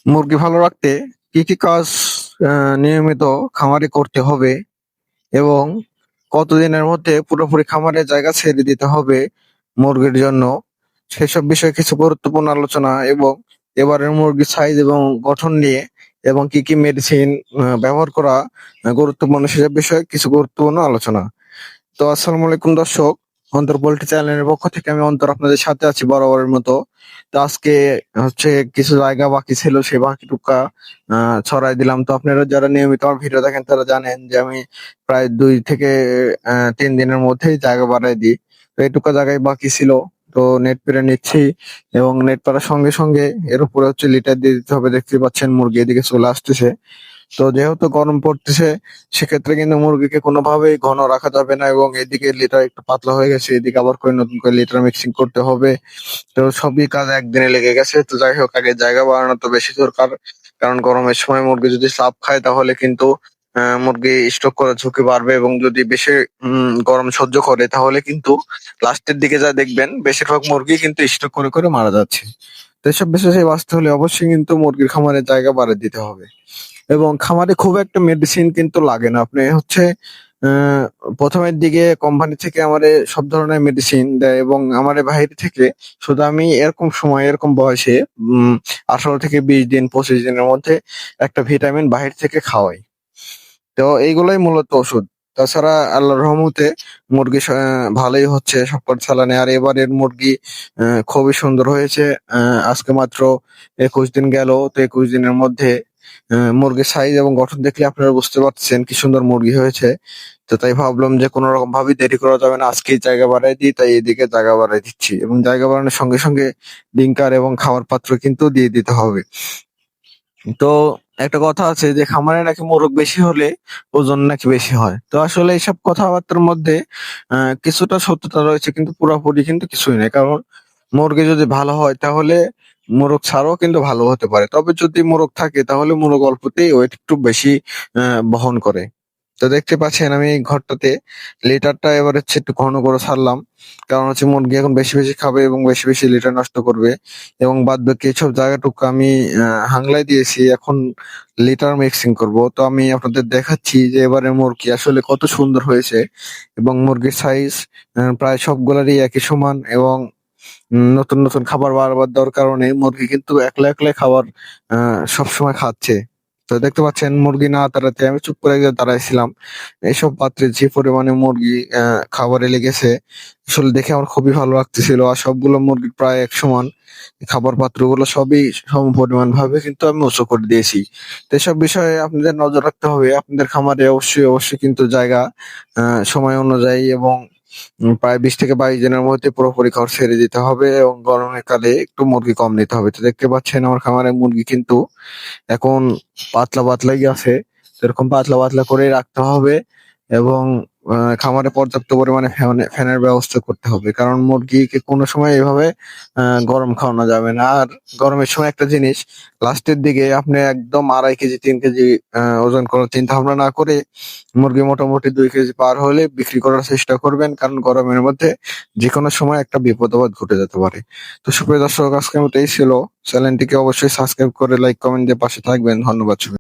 মুরগি ভালো রাখতে কি কি কাজ নিয়মিত খামারে করতে হবে এবং কতদিনের মধ্যে পুরোপুরি খামারের জায়গা ছেড়ে দিতে হবে মুরগির জন্য, সেসব বিষয়ে কিছু গুরুত্বপূর্ণ আলোচনা এবং এবারের মুরগির সাইজ এবং গঠন নিয়ে এবং কি কি মেডিসিন ব্যবহার করা গুরুত্বপূর্ণ সেসব বিষয়ে কিছু গুরুত্বপূর্ণ আলোচনা। তো আসসালামু আলাইকুম দর্শক, অন্তর পোল্ট্রি চ্যানেলের পক্ষ থেকে আমি অন্তর আপনাদের সাথে আছি বরাবরের মতো। তো আজকে হচ্ছে কিছু জায়গা বাকি ছিল, সেই বাকি টুকা ছড়াই দিলাম। তো আপনারা যারা নিয়মিত আমার ভিডিও দেখেন তারা জানেন যে আমি প্রায় 2 থেকে 3 দিনের মধ্যেই জায়গা বাড়াই দিই। তো এইটুকু জায়গায় বাকি ছিল, তো নেট পেরে নিচ্ছি এবং নেট পাড়ার সঙ্গে সঙ্গে এর উপরে হচ্ছে লিটার দিয়ে দিতে হবে। দেখতে পাচ্ছেন মুরগি এদিকে চলে আসতেছে। তো যেহেতু গরম পড়তেছে, সেক্ষেত্রে কিন্তু মুরগিকে কোনোভাবেই ঘন রাখা যাবে না এবং এদিকে লিটার একটু পাতলা হয়ে গেছে, এদিকে আবার করে নতুন করে লিটার মিক্সিং করতে হবে। তো সবই কাজ একদিনে লেগে গেছে। তো যাই হোক, আগে জায়গা বাড়ানো তো বেশি দরকার, কারণ গরমের সময় মুরগি যদি চাপ খায় তাহলে কিন্তু মুরগি স্ট্রোক করার ঝুঁকি বাড়বে এবং যদি বেশি গরম সহ্য করে তাহলে কিন্তু লাস্টের দিকে যা দেখবেন বেশিরভাগ মুরগি কিন্তু স্ট্রোক করে করে মারা যাচ্ছে। তো এসব বিষয়ে বাঁচতে হলে অবশ্যই কিন্তু মুরগির খামারের জায়গা বাড়িয়ে দিতে হবে এবং খামারে খুব একটা মেডিসিন কিন্তু লাগে না। আপনি হচ্ছে আহ, প্রথমের দিকে কোম্পানি থেকে আমারে সব ধরনের মেডিসিন দেয় এবং আমারে বাইরে থেকে শুধু আমি এরকম সময় এরকম বয়সে 18 থেকে 20 দিন 25 দিনের মধ্যে একটা ভিটামিন বাহির থেকে খাওয়াই। তো এইগুলোই মূলত ওষুধ। তাছাড়া আল্লাহর রহমতে মুরগি ভালোই হচ্ছে সবকট চালানে। আর এবারের মুরগি খুবই সুন্দর হয়েছে। আজকে মাত্র 21 দিন গেল, তো 21 দিনের মধ্যে মুরগির সাইজ এবং গঠন দেখলে আপনারা বুঝতে পারছেন কি সুন্দর মুরগি হয়েছে। তো তাই ভাবলাম যে কোনো রকম ভাবে দেরি করা যাবে না, আজকেই জায়গা বাড়াই দিই। তাই এদিকে জায়গা বাড়াই দিচ্ছি এবং জায়গা বাড়ানোর সঙ্গে সঙ্গে ডিঙ্কার এবং খাওয়ার পাত্র কিন্তু দিয়ে দিতে হবে। তো একটা কথা আছে যে খামারে নাকি মোরগ বেশি হলে ওজন নাকি বেশি হয়। তো আসলে এইসব কথাবার্তার মধ্যে কিছুটা সত্যতা রয়েছে, কিন্তু পুরোপুরি কিন্তু কিছুই নেই। কারণ মুরগি যদি ভালো হয় তাহলে মোরগ ছাড়াও কিন্তু ভালো হতে পারে। তবে যদি মোরগ থাকে তাহলে মোরগ অল্পতেই ওয়েট একটু বেশি বহন করে। তো দেখতে পাচ্ছেন আমি এই ঘরটাতে লিটারটা এবার হচ্ছে একটু ঘন করে ছাড়লাম, কারণ হচ্ছে মুরগি এখন বেশি বেশি খাবে এবং বেশি বেশি লিটার নষ্ট করবে। এবং বাদ বাকি সব জায়গাটুকু আমি হাংলাই দিয়েছি, এখন লিটার মিক্সিং করব। তো আমি আপনাদের দেখাচ্ছি যে এবারে মুরগি আসলে কত সুন্দর হয়েছে এবং মুরগির সাইজ প্রায় সবগুলারই একই সমান এবং নতুন নতুন খাবার বারবার দেওয়ার কারণে মুরগি কিন্তু একলা একলাই খাবার সবসময় খাচ্ছে। তো দেখতে পাচ্ছেন মুরগি না তাড়াতে আমি চুপ করে গিয়ে দাঁড়াইছিলাম। এইসব পাত্রে যে পরিমাণে মুরগি খাবারে লেগেছে, আসলে দেখে আমার খুবই ভালো লাগতেছিল। আর সবগুলো মুরগি প্রায় এক সমান, খাবার পাত্রগুলো সবই সম পরিমাণ ভাবে কিন্তু আমি উঁচু করে দিয়েছি। তো এসব বিষয়ে আপনাদের নজর রাখতে হবে। আপনাদের খামারে অবশ্যই অবশ্যই কিন্তু জায়গা সময় অনুযায়ী এবং প্রায় 20 থেকে 22 দিনের মধ্যে পুরোপুরি ঘর ছেড়ে দিতে হবে এবং গরমের কালে একটু মুরগি কম নিতে হবে। তো দেখতে পাচ্ছেন আমার খামারে মুরগি কিন্তু এখন পাতলা পাতলাই আছে। তো এরকম পাতলা পাতলা করে রাখতে হবে এবং খামারে পর্যাপ্ত পরিমাণে ফ্যানের ব্যবস্থা করতে হবে, কারণ মুরগিকে কোনো সময় এভাবে গরম খাওয়ানো যাবে না। আর গরমের সময় একটা জিনিস, লাস্টের দিকে আপনি একদম 2.5 কেজি 3 কেজি ওজন করার চিন্তা ভাবনা না করে মুরগি মোটামুটি 2 কেজি পার হলে বিক্রি করার চেষ্টা করবেন, কারণ গরমের মধ্যে যে কোনো সময় একটা বিপদ আপদ ঘটে যেতে পারে। তো সুপ্রিয় দর্শক, আজকের মতো এই ছিল। চ্যানেলটিকে অবশ্যই সাবস্ক্রাইব করে লাইক কমেন্ট দিয়ে পাশে থাকবেন। ধন্যবাদ সবাইকে।